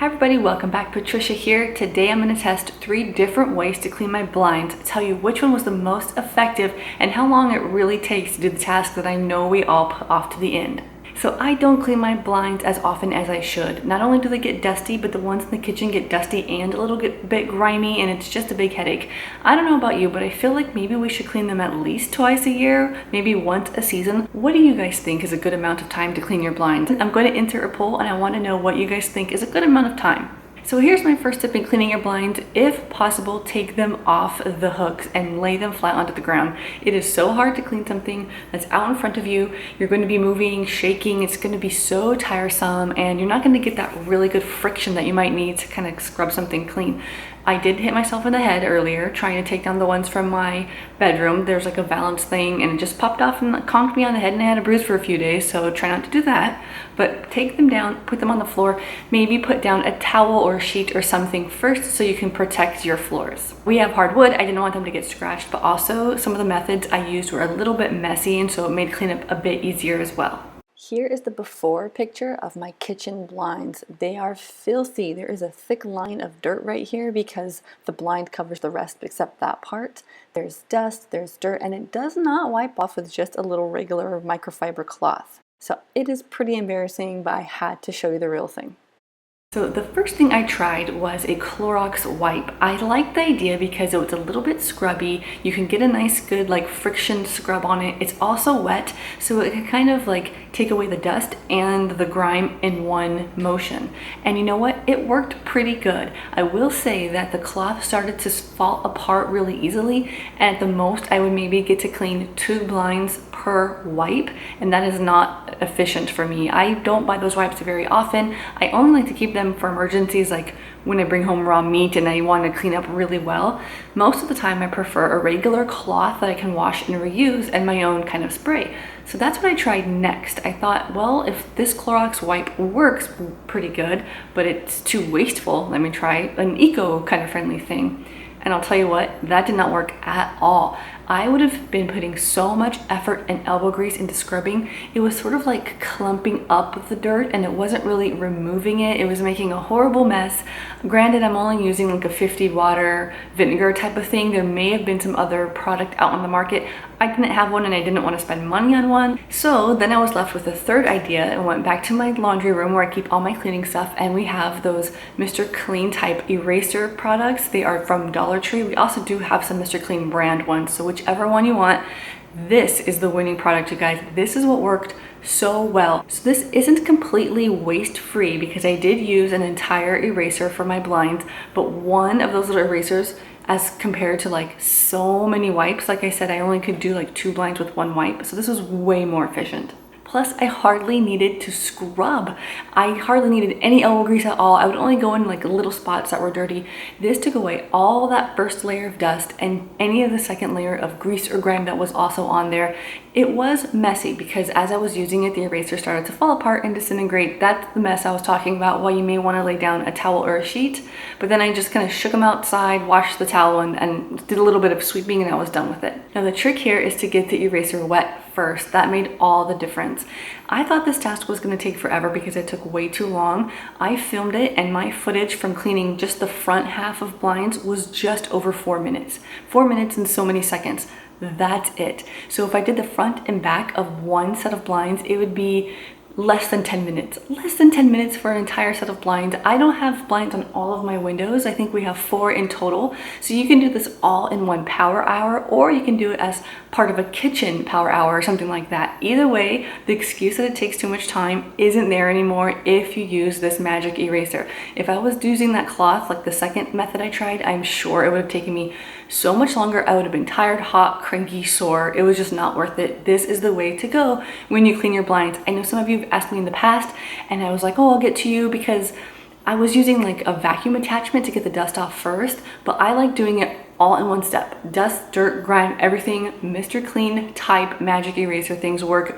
everybody, welcome back. Patricia here. Today I'm going to test 3 different ways to clean my blinds, tell you which one was the most effective and how long it really takes to do the task that I know we all put off to the end. So I don't clean my blinds as often as I should. Not only do they get dusty, but the ones in the kitchen get dusty and a little bit grimy, and it's just a big headache. I don't know about you, but I feel like maybe we should clean them at least twice a year, maybe once a season. What do you guys think is a good amount of time to clean your blinds? I'm going to enter a poll and I want to know what you guys think is a good amount of time. So here's my first tip in cleaning your blinds. If possible, take them off the hooks and lay them flat onto the ground. It is so hard to clean something that's out in front of you. You're going to be moving, shaking. It's going to be so tiresome, and you're not going to get that really good friction that you might need to kind of scrub something clean. I did hit myself in the head earlier trying to take down the ones from my bedroom. There's like a balance thing and it just popped off and conked me on the head, and I had a bruise for a few days, so try not to do that. But take them down, put them on the floor, maybe put down a towel or a sheet or something first so you can protect your floors. We have hardwood. I didn't want them to get scratched, but also some of the methods I used were a little bit messy, and so it made cleanup a bit easier as well. Here is the before picture of my kitchen blinds. They are filthy. There is a thick line of dirt right here because the blind covers the rest except that part. There's dust, there's dirt, and it does not wipe off with just a little regular microfiber cloth. So it is pretty embarrassing, but I had to show you the real thing. So the first thing I tried was a Clorox wipe. I liked the idea because it was a little bit scrubby. You can get a nice good like friction scrub on it. It's also wet, so it can kind of like take away the dust and the grime in one motion. And you know what? It worked pretty good. I will say that the cloth started to fall apart really easily, and at the most I would maybe get to clean 2 blinds per wipe, and that is not efficient for me. I don't buy those wipes very often. I only like to keep them for emergencies, like when I bring home raw meat and I want to clean up really well. Most of the time I prefer a regular cloth that I can wash and reuse and my own kind of spray. So that's what I tried next. I thought, well, if this Clorox wipe works pretty good, but it's too wasteful, let me try an eco kind of friendly thing. And I'll tell you what, that did not work at all. I would have been putting so much effort and elbow grease into scrubbing. It was sort of like clumping up the dirt, and it wasn't really removing it. It was making a horrible mess. Granted, I'm only using like a 50 water vinegar type of thing. There may have been some other product out on the market. I didn't have one and I didn't want to spend money on one. So then I was left with a third idea and went back to my laundry room where I keep all my cleaning stuff, and we have those Mr. Clean type eraser products. They are from Dollar Tree. We also do have some Mr. Clean brand ones, so whichever one you want, this is the winning product, you guys. This is what worked so well. So this isn't completely waste free because I did use an entire eraser for my blinds, but one of those little erasers, as compared to like so many wipes, like I said, I only could do like 2 blinds with 1 wipe, so this was way more efficient. Plus, I hardly needed to scrub. I hardly needed any elbow grease at all. I would only go in like little spots that were dirty. This took away all that first layer of dust and any of the second layer of grease or grime that was also on there. It was messy because as I was using it, the eraser started to fall apart and disintegrate. That's the mess I was talking about, why you may want to lay down a towel or a sheet. But then I just kind of shook them outside, washed the towel, and did a little bit of sweeping, and I was done with it. Now the trick here is to get the eraser wet first. That made all the difference. I thought this task was going to take forever because it took way too long. I filmed it, and my footage from cleaning just the front half of blinds was just over 4 minutes. 4 minutes and so many seconds. That's it. So if I did the front and back of one set of blinds, it would be less than 10 minutes. Less than 10 minutes for an entire set of blinds. I don't have blinds on all of my windows. I think we have 4 in total. So you can do this all in one power hour, or you can do it as part of a kitchen power hour or something like that. Either way, the excuse that it takes too much time isn't there anymore if you use this magic eraser. If I was using that cloth, like the second method I tried, I'm sure it would have taken me so much longer. I would have been tired, hot, cranky, sore. It was just not worth it. This is the way to go when you clean your blinds. I know some of you have asked me in the past, and I was like, oh, I'll get to you because I was using like a vacuum attachment to get the dust off first, but I like doing it all in one step. Dust, dirt, grime, everything. Mr. Clean type magic eraser things work.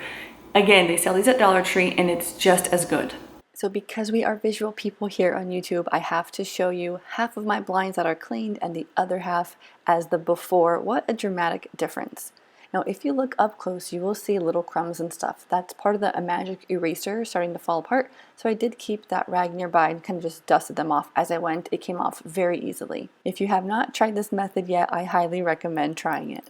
Again, they sell these at Dollar Tree, and it's just as good. So because we are visual people here on YouTube, I have to show you half of my blinds that are cleaned and the other half as the before. What a dramatic difference. Now, if you look up close, you will see little crumbs and stuff. That's part of the magic eraser starting to fall apart. So I did keep that rag nearby and kind of just dusted them off as I went. It came off very easily. If you have not tried this method yet, I highly recommend trying it.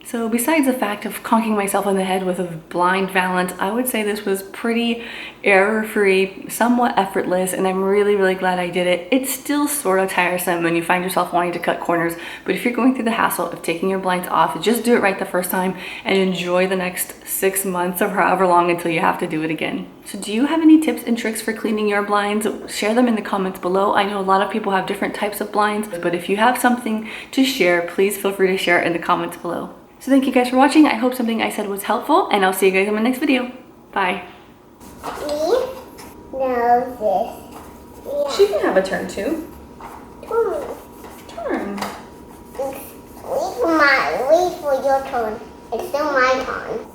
So besides the fact of conking myself on the head with a blind valance, I would say this was pretty error-free, somewhat effortless, and I'm really glad I did it. It's still sort of tiresome when you find yourself wanting to cut corners, but if you're going through the hassle of taking your blinds off, just do it right the first time and enjoy the next 6 months or however long until you have to do it again. So do you have any tips and tricks for cleaning your blinds? Share them in the comments below. I know a lot of people have different types of blinds, but if you have something to share, please feel free to share it in the comments below. So thank you guys for watching. I hope something I said was helpful, and I'll see you guys in my next video. Bye. Me knows this. Yeah. She can have a turn too. Turn. Turn. Wait for your turn. It's still my turn.